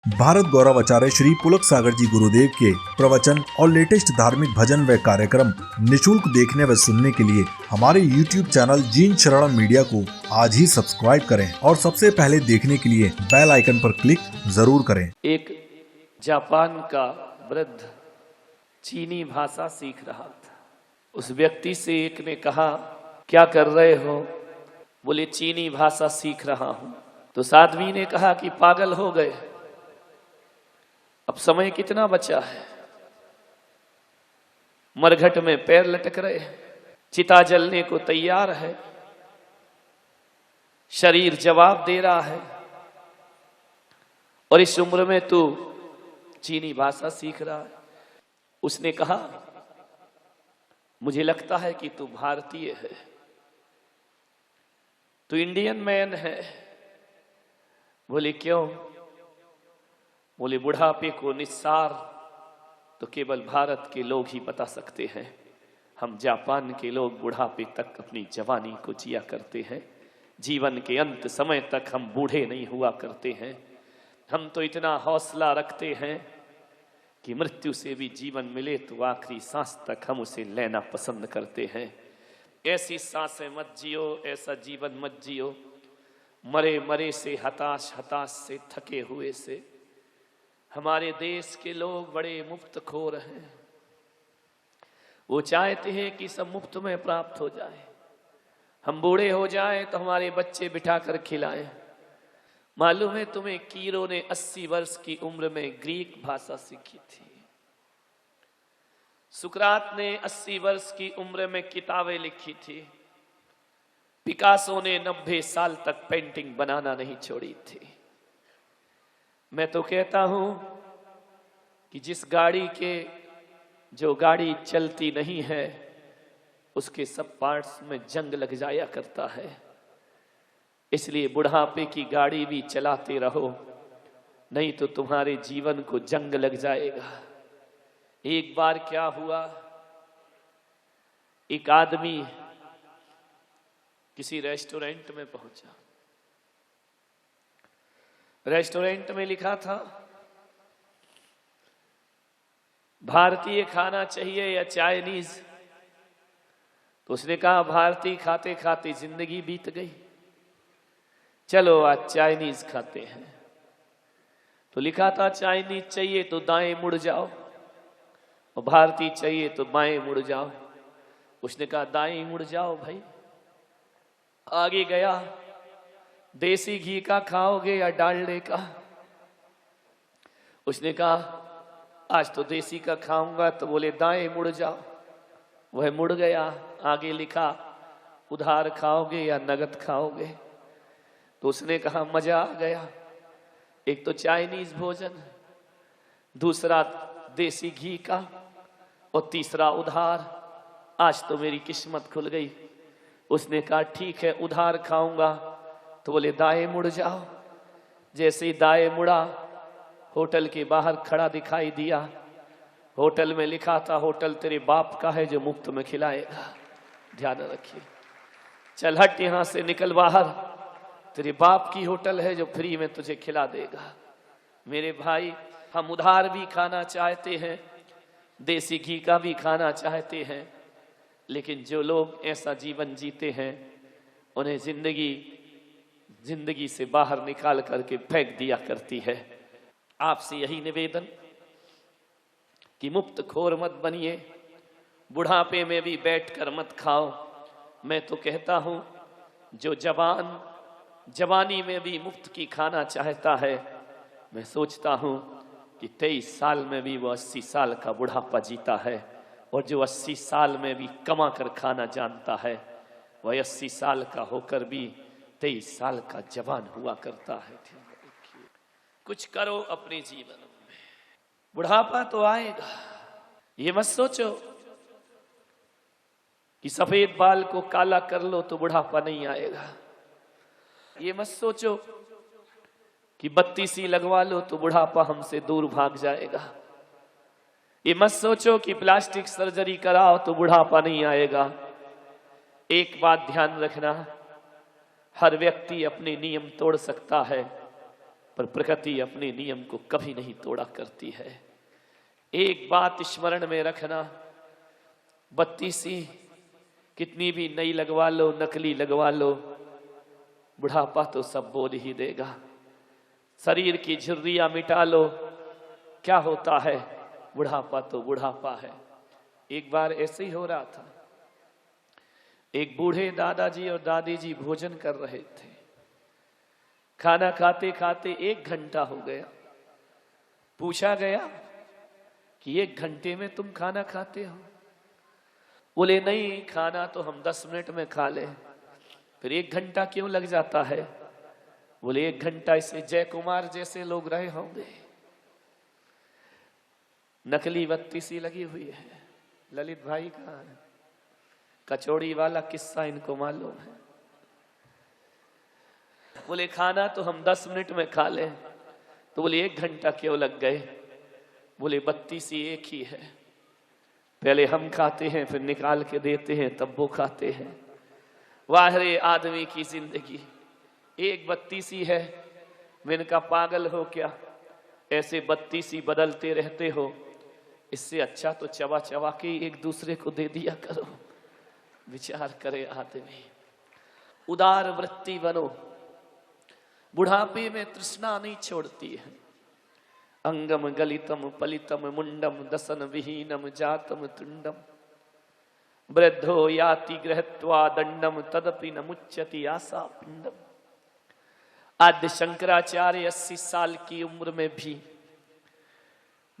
भारत गौरव आचार्य श्री पुलक सागर जी गुरुदेव के प्रवचन और लेटेस्ट धार्मिक भजन व कार्यक्रम निशुल्क देखने व सुनने के लिए हमारे YouTube चैनल जीन शरणम मीडिया को आज ही सब्सक्राइब करें और सबसे पहले देखने के लिए बेल आइकन पर क्लिक जरूर करें। एक जापान का वृद्ध चीनी भाषा सीख रहा था। उस व्यक्ति से एक ने कहा, क्या कर रहे हो? बोले, चीनी भाषा सीख रहा हूँ। तो उस आदमी ने कहा कि पागल हो गए, अब समय कितना बचा है? मरघट में पैर लटक रहे, चिता जलने को तैयार है, शरीर जवाब दे रहा है, और इस उम्र में तू चीनी भाषा सीख रहा है। उसने कहा, मुझे लगता है कि तू भारतीय है, तू इंडियन मैन है। बोले, क्यों? बोले, बुढ़ापे को निस्सार तो केवल भारत के लोग ही बता सकते हैं। हम जापान के लोग बुढ़ापे तक अपनी जवानी को जिया करते हैं, जीवन के अंत समय तक हम बूढ़े नहीं हुआ करते हैं। हम तो इतना हौसला रखते हैं कि मृत्यु से भी जीवन मिले तो आखिरी सांस तक हम उसे लेना पसंद करते हैं। ऐसी सांसें मत जियो, ऐसा जीवन मत जियो, मरे मरे से, हताश हताश से, थके हुए से। हमारे देश के लोग बड़े मुफ्तखोर हैं, वो चाहते हैं कि सब मुफ्त में प्राप्त हो जाए। हम बूढ़े हो जाएं तो हमारे बच्चे बिठाकर खिलाएं। मालूम है तुम्हें, कीरो ने 80 वर्ष की उम्र में ग्रीक भाषा सीखी थी। सुकरात ने 80 वर्ष की उम्र में किताबें लिखी थी। पिकासो ने 90 साल तक पेंटिंग बनाना नहीं छोड़ी थी। मैं तो कहता हूं कि जिस गाड़ी के जो गाड़ी चलती नहीं है उसके सब पार्ट्स में जंग लग जाया करता है। इसलिए बुढ़ापे की गाड़ी भी चलाते रहो, नहीं तो तुम्हारे जीवन को जंग लग जाएगा। एक बार क्या हुआ, एक आदमी किसी रेस्टोरेंट में पहुंचा। रेस्टोरेंट में लिखा था, भारतीय खाना चाहिए या चाइनीज? तो उसने कहा, भारतीय खाते खाते जिंदगी बीत गई, चलो आज चाइनीज खाते हैं। तो लिखा था, चाइनीज चाहिए तो दाएं मुड़ जाओ, और भारतीय चाहिए तो बाएं मुड़ जाओ। उसने कहा, दाएं मुड़ जाओ भाई। आगे गया, देसी घी का खाओगे या डालडे का? उसने कहा, आज तो देसी का खाऊंगा। तो बोले, दाएं मुड़ जाओ। वह मुड़ गया। आगे लिखा, उधार खाओगे या नगद खाओगे? तो उसने कहा, मजा आ गया, एक तो चाइनीज भोजन, दूसरा देसी घी का, और तीसरा उधार। आज तो मेरी किस्मत खुल गई। उसने कहा, ठीक है, उधार खाऊंगा। तो बोले, दाएं मुड़ जाओ। जैसे ही दाएं मुड़ा, होटल के बाहर खड़ा दिखाई दिया। होटल में लिखा था, होटल तेरे बाप का है जो मुफ्त में खिलाएगा, ध्यान रखिए। चल हट यहां से, निकल बाहर, तेरे बाप की होटल है जो फ्री में तुझे खिला देगा। मेरे भाई, हम उधार भी खाना चाहते हैं, देसी घी का भी खाना चाहते हैं, लेकिन जो लोग ऐसा जीवन जीते हैं उन्हें जिंदगी से बाहर निकाल करके फेंक दिया करती है। आपसे यही निवेदन कि मुफ्त खोर मत बनिए, बुढ़ापे में भी बैठकर मत खाओ। मैं तो कहता हूं, जो जवानी में भी मुफ्त की खाना चाहता है, मैं सोचता हूं कि 23 साल में भी वो 80 साल का बुढ़ापा जीता है, और जो 80 साल में भी कमा कर खाना जानता है, वह 80 साल का होकर भी 23 साल का जवान हुआ करता है। कुछ करो अपने जीवन में, बुढ़ापा तो आएगा। ये मत सोचो कि सफेद बाल को काला कर लो तो बुढ़ापा नहीं आएगा। ये मत सोचो कि बत्ती सी लगवा लो तो बुढ़ापा हमसे दूर भाग जाएगा। ये मत सोचो कि प्लास्टिक सर्जरी कराओ तो बुढ़ापा नहीं आएगा। एक बात ध्यान रखना, हर व्यक्ति अपने नियम तोड़ सकता है, पर प्रकृति अपने नियम को कभी नहीं तोड़ा करती है। एक बात स्मरण में रखना, बत्ती सी कितनी भी नई लगवा लो, नकली लगवा लो, बुढ़ापा तो सब बोल ही देगा। शरीर की झुर्रियां मिटा लो, क्या होता है, बुढ़ापा तो बुढ़ापा है। एक बार ऐसे ही हो रहा था, एक बूढ़े दादाजी और दादी जी भोजन कर रहे थे। खाना खाते खाते 1 घंटा हो गया। पूछा गया कि 1 घंटे में तुम खाना खाते हो? बोले नहीं, खाना तो हम 10 मिनट में खा लें। फिर 1 घंटा क्यों लग जाता है? बोले 1 घंटा इसे जय कुमार जैसे लोग रहे होंगे। नकली बत्ती सी लगी हुई है। ललित भाई कहाँ है? कचौड़ी वाला किस्सा इनको मालूम है। बोले खाना तो हम 10 मिनट में खा लें। तो बोले 1 घंटा क्यों लग गए? बोले बत्ती सी एक ही है, पहले हम खाते हैं, फिर निकाल के देते हैं, तब वो खाते हैं। वाह रे आदमी की जिंदगी, एक बत्ती सी है। मैंने कहा पागल हो क्या, ऐसे बत्ती सी बदलते रहते हो? इससे अच्छा तो चबा चबा के एक दूसरे को दे दिया करो। विचार करे आदमी। उदार वृत्ति बनो, बुढ़ापे में तृष्णा नहीं छोड़ती है। अंगम गलितम पलितम मुंडम दसन विहीनम जातम तुंडम वृद्धो याति गृहत्वा दंडम तदपि न मुच्यति आशा पिंडम। आद्य शंकराचार्य 80 साल की उम्र में भी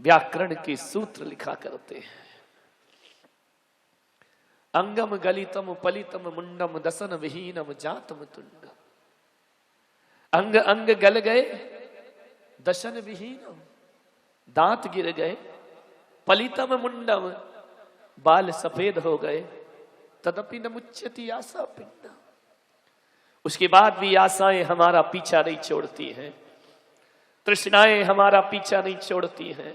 व्याकरण के सूत्र लिखा करते हैं। अंगम गलितम पलितम मुंडम दसन विहीनम जातम तुंडम। अंग अंग गल गए, दशन विहीनम दांत गिर गए, पलितम मुंडम बाल सफेद हो गए, तदपि न मुच्यति आशा पिंडम। उसके बाद भी आशाएं हमारा पीछा नहीं छोड़ती हैं, तृष्णाएं हमारा पीछा नहीं छोड़ती हैं।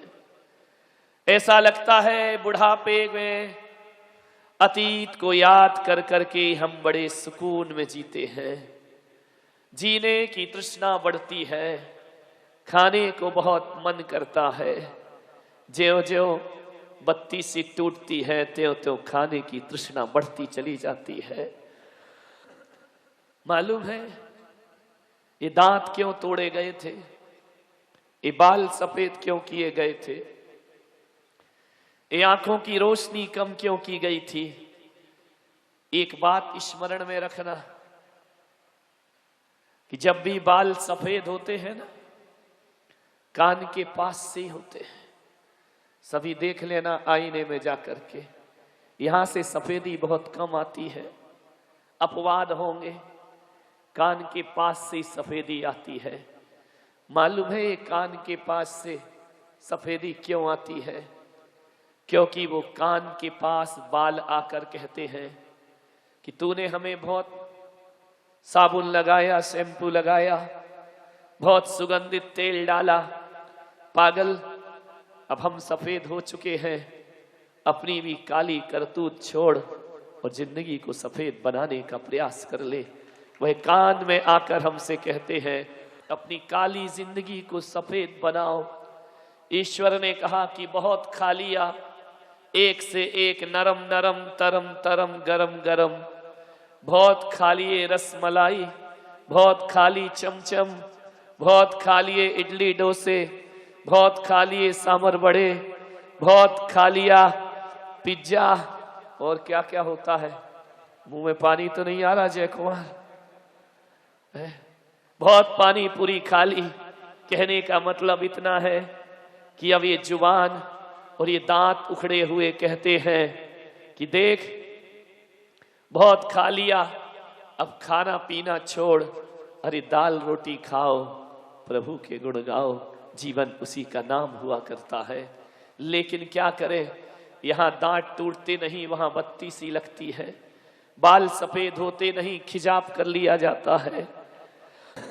ऐसा लगता है बुढ़ापे में अतीत को याद कर करके हम बड़े सुकून में जीते हैं। जीने की तृष्णा बढ़ती है, खाने को बहुत मन करता है। ज्यों ज्यों बत्ती सी टूटती है, त्यों त्यों खाने की तृष्णा बढ़ती चली जाती है। मालूम है ये दांत क्यों तोड़े गए थे? ये बाल सफेद क्यों किए गए थे? ये आंखों की रोशनी कम क्यों की गई थी? एक बात स्मरण में रखना कि जब भी बाल सफेद होते हैं ना, कान के पास से होते हैं। सभी देख लेना आईने में जाकर के, यहां से सफेदी बहुत कम आती है। अपवाद होंगे, कान के पास से सफेदी आती है। मालूम है ये कान के पास से सफेदी क्यों आती है? क्योंकि वो कान के पास बाल आकर कहते हैं कि तूने हमें बहुत साबुन लगाया, शैम्पू लगाया, बहुत सुगंधित तेल डाला, पागल अब हम सफेद हो चुके हैं, अपनी भी काली करतूत छोड़ और जिंदगी को सफेद बनाने का प्रयास कर ले। वह कान में आकर हमसे कहते हैं अपनी काली जिंदगी को सफेद बनाओ। ईश्वर ने कहा कि बहुत खा लिया, एक से एक नरम नरम तरम तरम गरम गरम, बहुत खा लिए रसमलाई, बहुत खा ली चमचम, बहुत खा लिए इडली डोसे, बहुत खा लिए सांभर बड़े, बहुत खा लिया पिज्जा, और क्या क्या होता है। मुंह में पानी तो नहीं आ रहा जय कुमार? बहुत पानी पूरी खा ली। कहने का मतलब इतना है कि अब ये जुबान और ये दांत उखड़े हुए कहते हैं कि देख बहुत खा लिया, अब खाना पीना छोड़, अरे दाल रोटी खाओ, प्रभु के गुण गाओ। जीवन उसी का नाम हुआ करता है। लेकिन क्या करें, यहाँ दांत टूटते नहीं, वहां बत्ती सी लगती है। बाल सफेद होते नहीं, खिजाब कर लिया जाता है।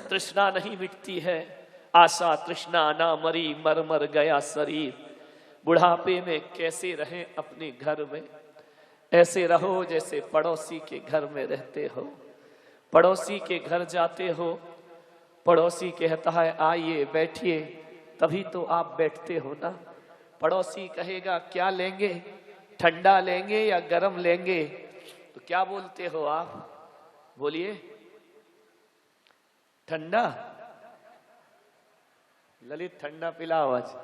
तृष्णा नहीं मिटती है, आशा तृष्णा ना मरी, मर मर गया शरीर। बुढ़ापे में कैसे रहें अपने घर में? ऐसे रहो जैसे पड़ोसी के घर में रहते हो। पड़ोसी के घर जाते हो, पड़ोसी कहता है आइए बैठिए, तभी तो आप बैठते हो ना। पड़ोसी कहेगा क्या लेंगे, ठंडा लेंगे या गरम लेंगे, तो क्या बोलते हो आप? बोलिए ठंडा। ललित ठंडा पिलाओ आज।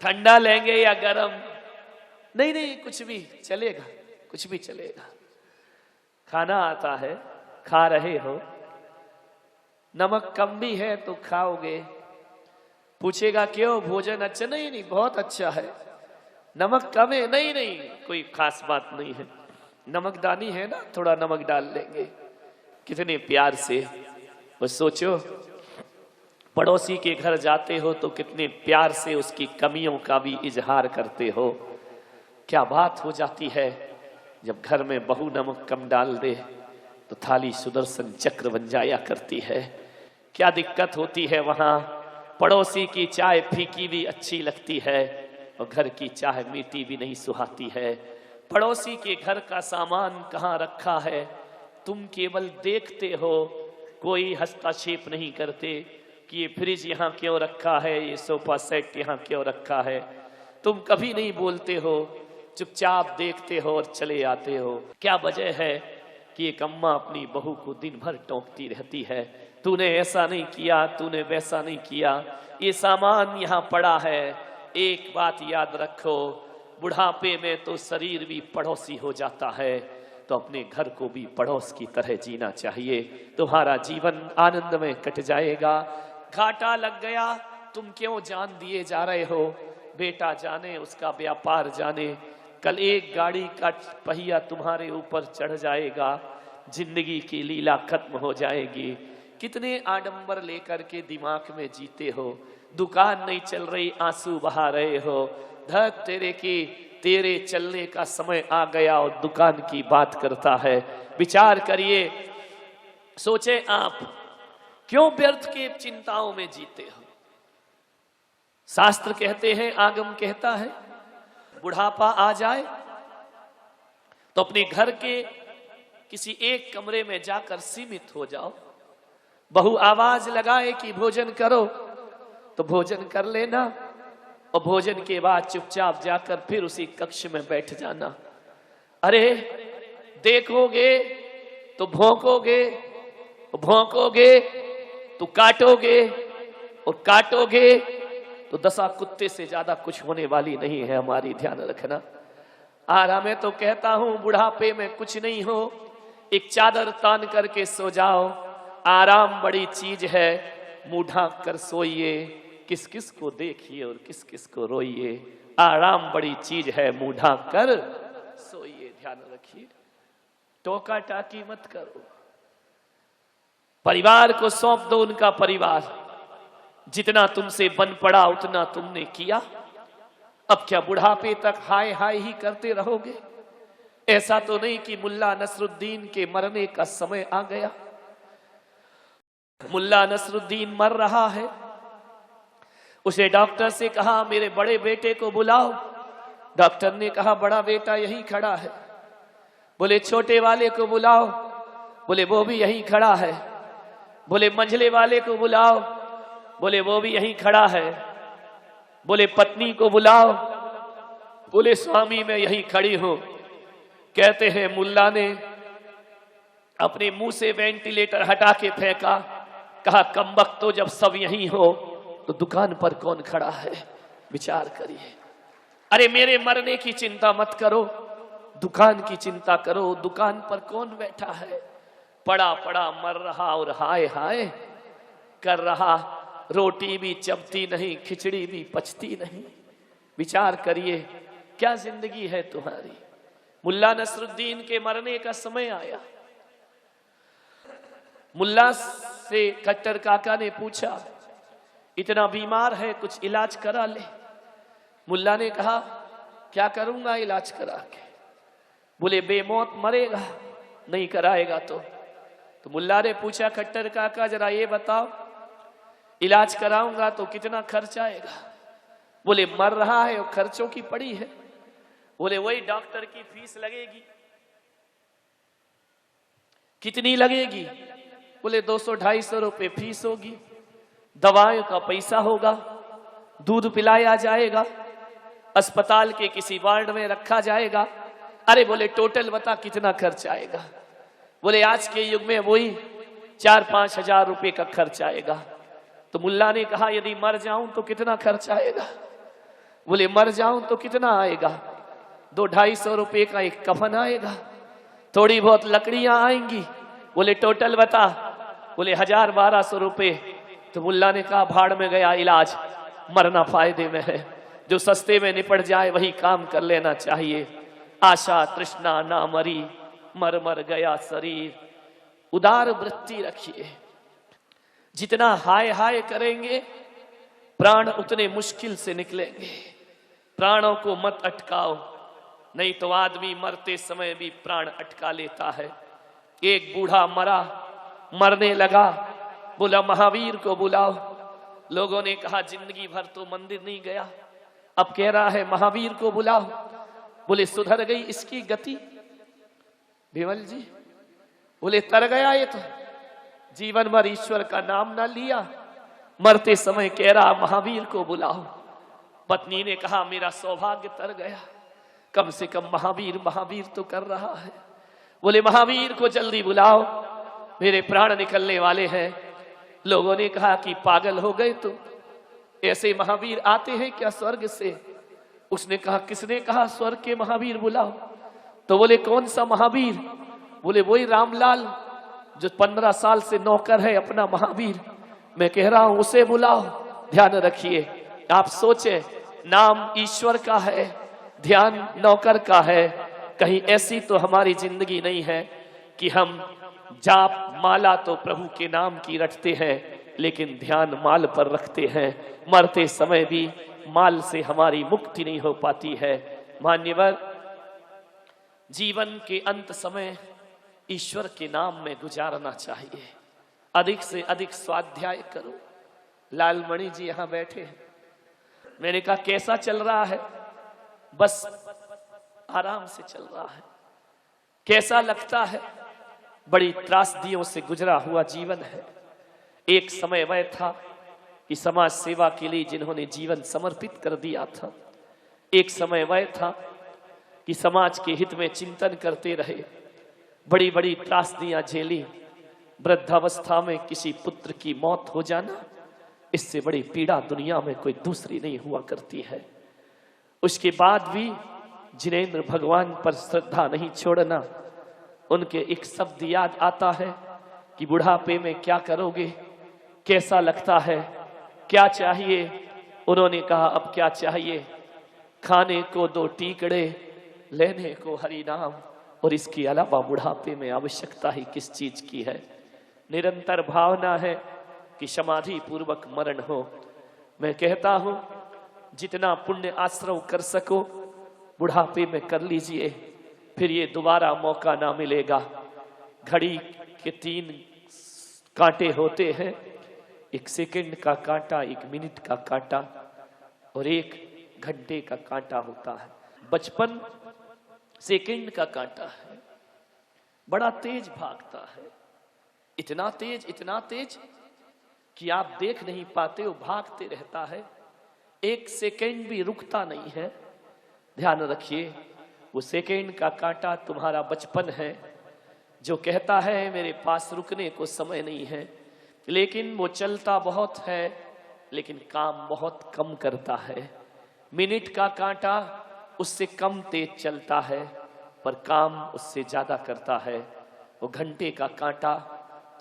ठंडा लेंगे या गरम? नहीं नहीं कुछ भी चलेगा, कुछ भी चलेगा। खाना आता है, खा रहे हो, नमक कम भी है तो खाओगे। पूछेगा क्यों, भोजन अच्छा? नहीं नहीं बहुत अच्छा है। नमक कम है? नहीं नहीं कोई खास बात नहीं है, नमकदानी है ना, थोड़ा नमक डाल लेंगे। कितने प्यार से। बस सोचो, पड़ोसी के घर जाते हो तो कितने प्यार से उसकी कमियों का भी इजहार करते हो। क्या बात हो जाती है जब घर में बहू नमक कम डाल दे तो थाली सुदर्शन चक्र बन जाया करती है। क्या दिक्कत होती है वहां। पड़ोसी की चाय फीकी भी अच्छी लगती है और घर की चाय मीठी भी नहीं सुहाती है। पड़ोसी के घर का सामान कहाँ रखा है तुम केवल देखते हो, कोई हस्तक्षेप नहीं करते कि ये फ्रिज यहाँ क्यों रखा है, ये सोफा सेट यहाँ क्यों रखा है। तुम कभी नहीं बोलते हो, चुपचाप देखते हो और चले आते हो। क्या वजह है कि एक अम्मा अपनी बहू को दिन भर टोकती रहती है, तूने ऐसा नहीं किया, तूने वैसा नहीं किया, ये सामान यहाँ पड़ा है। एक बात याद रखो, बुढ़ापे में तो शरीर भी पड़ोसी हो जाता है, तो अपने घर को भी पड़ोस की तरह जीना चाहिए। तुम्हारा जीवन आनंद में कट जाएगा। घाटा लग गया, तुम क्यों जान दिए जा रहे हो? बेटा जाने, उसका व्यापार जाने, कल एक गाड़ी का पहिया तुम्हारे ऊपर चढ़ जाएगा, जिंदगी की लीला खत्म हो जाएगी। कितने आडंबर लेकर के दिमाग में जीते हो। दुकान नहीं चल रही, आंसू बहा रहे हो। धत तेरे की, तेरे चलने का समय आ गया और दुकान की बात करता है। विचार करिए, सोचे आप क्यों व्यर्थ के चिंताओं में जीते हो। शास्त्र कहते हैं, आगम कहता है, बुढ़ापा आ जाए तो अपने घर के किसी एक कमरे में जाकर सीमित हो जाओ। बहू आवाज लगाए कि भोजन करो तो भोजन कर लेना, और भोजन के बाद चुपचाप जाकर फिर उसी कक्ष में बैठ जाना। अरे देखोगे तो भौंकोगे, भौंकोगे तो काटोगे, और काटोगे तो दशा कुत्ते से ज्यादा कुछ होने वाली नहीं है। हमारी ध्यान रखना। आराम में तो कहता हूं, बुढ़ापे में कुछ नहीं हो, एक चादर तान करके सो जाओ। आराम बड़ी चीज है, मुंह ढांक कर सोइए, किस किस को देखिए और किस किस को रोइए। आराम बड़ी चीज है, मुंह ढांक कर सोइए। ध्यान रखिए, टोका टाकी मत करो। परिवार को सौंप दो उनका परिवार। जितना तुमसे बन पड़ा उतना तुमने किया। अब क्या बुढ़ापे तक हाय हाय ही करते रहोगे? ऐसा तो नहीं कि मुल्ला नसरुद्दीन के मरने का समय आ गया। मुल्ला नसरुद्दीन मर रहा है, उसे डॉक्टर से कहा मेरे बड़े बेटे को बुलाओ। डॉक्टर ने कहा बड़ा बेटा यहीं खड़ा है। बोले छोटे वाले को बुलाओ। बोले वो भी यहीं खड़ा है। बोले मंझले वाले को बुलाओ। बोले वो भी यहीं खड़ा है। बोले पत्नी को बुलाओ। बोले स्वामी मैं यहीं खड़ी हूं। कहते हैं मुल्ला ने अपने मुंह से वेंटिलेटर हटा के फेंका, कहा कमबख्त, तो जब सब यहीं हो तो दुकान पर कौन खड़ा है? विचार करिए। अरे मेरे मरने की चिंता मत करो, दुकान की चिंता करो। दुकान पर कौन बैठा है? पड़ा पड़ा मर रहा और हाय हाय कर रहा। रोटी भी चबती नहीं, खिचड़ी भी पचती नहीं। विचार करिए, क्या जिंदगी है तुम्हारी। मुल्ला नसरुद्दीन के मरने का समय आया। मुल्ला से खट्टर काका ने पूछा, इतना बीमार है, कुछ इलाज करा ले। मुल्ला ने कहा क्या करूंगा इलाज करा के? बोले बेमौत मरेगा, नहीं कराएगा तो मुल्ला ने पूछा खट्टर काका जरा ये बताओ, इलाज कराऊंगा तो कितना खर्च आएगा? बोले मर रहा है और खर्चों की पड़ी है। बोले वही डॉक्टर की फीस लगेगी। कितनी लगेगी? बोले 200-250 रुपए फीस होगी, दवाओं का पैसा होगा, दूध पिलाया जाएगा, अस्पताल के किसी वार्ड में रखा जाएगा। अरे बोले टोटल बता कितना खर्च आएगा। बोले आज के युग में वही 4-5 हजार रुपए का खर्च आएगा। तो मुल्ला ने कहा यदि मर जाऊं तो कितना खर्च आएगा। बोले मर जाऊं तो कितना आएगा, 200-250 रुपए का एक कफन आएगा, थोड़ी बहुत लकड़ियां आएंगी। बोले टोटल बता। बोले 1000-1200 रुपए। तो मुल्ला ने कहा भाड़ में गया इलाज, मरना फायदे में है, जो सस्ते में निपट जाए वही काम कर लेना चाहिए। आशा तृष्णा ना मरी, मर मर गया शरीर। उदार वृत्ति रखिए, जितना हाय हाय करेंगे प्राण उतने मुश्किल से निकलेंगे। प्राणों को मत अटकाओ, नहीं तो आदमी मरते समय भी प्राण अटका लेता है। एक बूढ़ा मरा, मरने लगा, बोला महावीर को बुलाओ। लोगों ने कहा जिंदगी भर तो मंदिर नहीं गया, अब कह रहा है महावीर को बुलाओ। बोले सुधर गई इसकी गति विमल जी। बोले तर गया ये तो, जीवन भर ईश्वर का नाम ना लिया, मरते समय कह रहा महावीर को बुलाओ। पत्नी ने कहा मेरा सौभाग्य तर गया, कम से कम महावीर महावीर तो कर रहा है। बोले महावीर को जल्दी बुलाओ, मेरे प्राण निकलने वाले हैं। लोगों ने कहा कि पागल हो गए तुम, ऐसे महावीर आते हैं क्या स्वर्ग से? उसने कहा किसने कहा स्वर्ग के महावीर बुलाओ? तो बोले कौन सा महावीर? बोले वही रामलाल जो 15 साल से नौकर है अपना महावीर, मैं कह रहा हूं उसे बुलाओ। ध्यान रखिए, आप सोचे नाम ईश्वर का है, ध्यान नौकर का है। कहीं ऐसी तो हमारी जिंदगी नहीं है कि हम जाप माला तो प्रभु के नाम की रटते हैं लेकिन ध्यान माल पर रखते हैं। मरते समय भी माल से हमारी मुक्ति नहीं हो पाती है। मान्यवर, जीवन के अंत समय ईश्वर के नाम में गुजारना चाहिए। अधिक से अधिक स्वाध्याय करो। लालमणि जी यहां बैठे हैं, मैंने कहा कैसा चल रहा है? बस आराम से चल रहा है। कैसा लगता है? बड़ी त्रासदियों से गुजरा हुआ जीवन है। एक समय वह था कि समाज सेवा के लिए जिन्होंने जीवन समर्पित कर दिया था। एक समय वह था कि समाज के हित में चिंतन करते रहे, बड़ी बड़ी त्रासदियां झेली। वृद्धावस्था में किसी पुत्र की मौत हो जाना, इससे बड़ी पीड़ा दुनिया में कोई दूसरी नहीं हुआ करती है। उसके बाद भी जिनेंद्र भगवान पर श्रद्धा नहीं छोड़ना। उनके एक शब्द याद आता है कि बुढ़ापे में क्या करोगे, कैसा लगता है, क्या चाहिए? उन्होंने कहा अब क्या चाहिए? खाने को 2 टीकड़े, लेने को हरि नाम, और इसके अलावा बुढ़ापे में आवश्यकता ही किस चीज की है? निरंतर भावना है कि समाधि पूर्वक मरण हो। मैं कहता हूं जितना पुण्य आश्रव कर सको बुढ़ापे में कर लीजिए, फिर ये दोबारा मौका ना मिलेगा। घड़ी के 3 कांटे होते हैं, 1 सेकंड का कांटा, 1 मिनट का कांटा और 1 घंटे का कांटा होता है। बचपन सेकंड का कांटा है, बड़ा तेज भागता है, इतना तेज कि आप देख नहीं पाते हो, भागते रहता है, 1 सेकंड भी रुकता नहीं है। ध्यान रखिए, वो सेकंड का कांटा तुम्हारा बचपन है, जो कहता है मेरे पास रुकने को समय नहीं है, लेकिन वो चलता बहुत है लेकिन काम बहुत कम करता है। मिनट का कांटा उससे कम तेज चलता है पर काम उससे ज्यादा करता है। वो घंटे का कांटा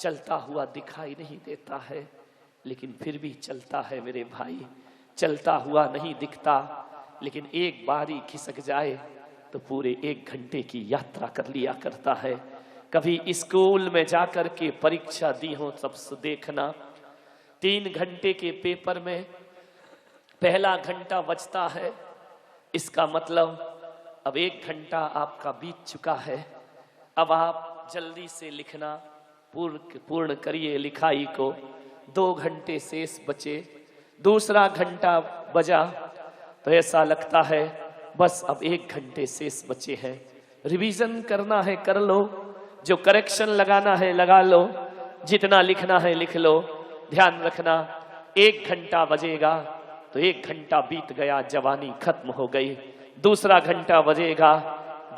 चलता हुआ दिखाई नहीं देता है लेकिन फिर भी चलता है मेरे भाई, चलता हुआ नहीं दिखता, लेकिन एक बारी खिसक जाए तो पूरे 1 घंटे की यात्रा कर लिया करता है। कभी स्कूल में जाकर के परीक्षा दी हो सबसे देखना, 3 घंटे के पेपर में पहला घंटा बचता है, इसका मतलब अब 1 घंटा आपका बीत चुका है। अब आप जल्दी से लिखना पूर्ण करिए लिखाई को, 2 घंटे शेष बचे, दूसरा घंटा बजा तो ऐसा लगता है बस अब 1 घंटे शेष बचे हैं। रिवीजन करना है कर लो, जो करेक्शन लगाना है लगा लो, जितना लिखना है लिख लो। ध्यान रखना, 1 घंटा बजेगा तो 1 घंटा बीत गया, जवानी खत्म हो गई। दूसरा घंटा बजेगा,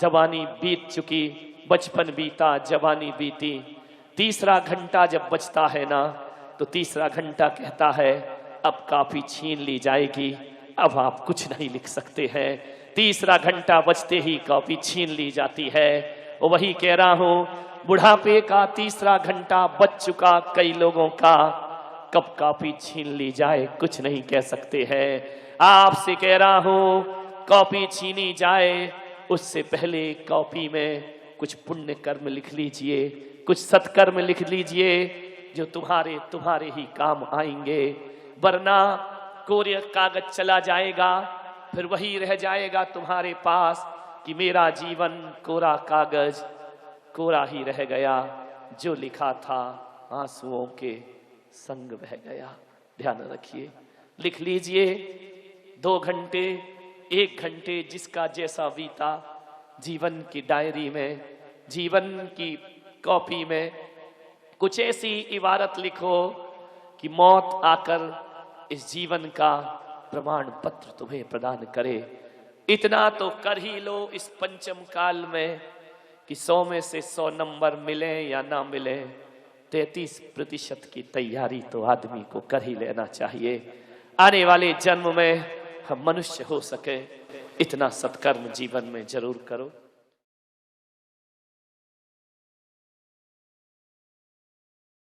जवानी बीत चुकी, बचपन बीता, जवानी बीती। तीसरा घंटा जब बचता है ना, तो तीसरा घंटा कहता है अब कॉपी छीन ली जाएगी, अब आप कुछ नहीं लिख सकते हैं। तीसरा घंटा बचते ही कॉपी छीन ली जाती है। और वही कह रहा हूं, बुढ़ापे का तीसरा घंटा बच चुका कई लोगों का, कब कॉपी छीन ली जाए कुछ नहीं कह सकते हैं। आपसे कह रहा हूं, कॉपी छीनी जाए उससे पहले कॉपी में कुछ पुण्य कर्म लिख लीजिए, कुछ सत्कर्म लिख लीजिए, जो तुम्हारे ही काम आएंगे। वरना कोरे कागज चला जाएगा, फिर वही रह जाएगा तुम्हारे पास कि मेरा जीवन कोरा कागज, कोरा ही रह गया, जो लिखा था आंसुओं के संग बह गया। ध्यान रखिए, लिख लीजिए। 2 घंटे, 1 घंटे जिसका जैसा बीता, जीवन की डायरी में, जीवन की कॉपी में कुछ ऐसी इबारत लिखो कि मौत आकर इस जीवन का प्रमाण पत्र तुम्हें प्रदान करे। इतना तो कर ही लो इस पंचम काल में कि 100 में से 100 नंबर मिले या ना मिले, 33% की तैयारी तो आदमी को कर ही लेना चाहिए। आने वाले जन्म में हम मनुष्य हो सके, इतना सत्कर्म जीवन में जरूर करो।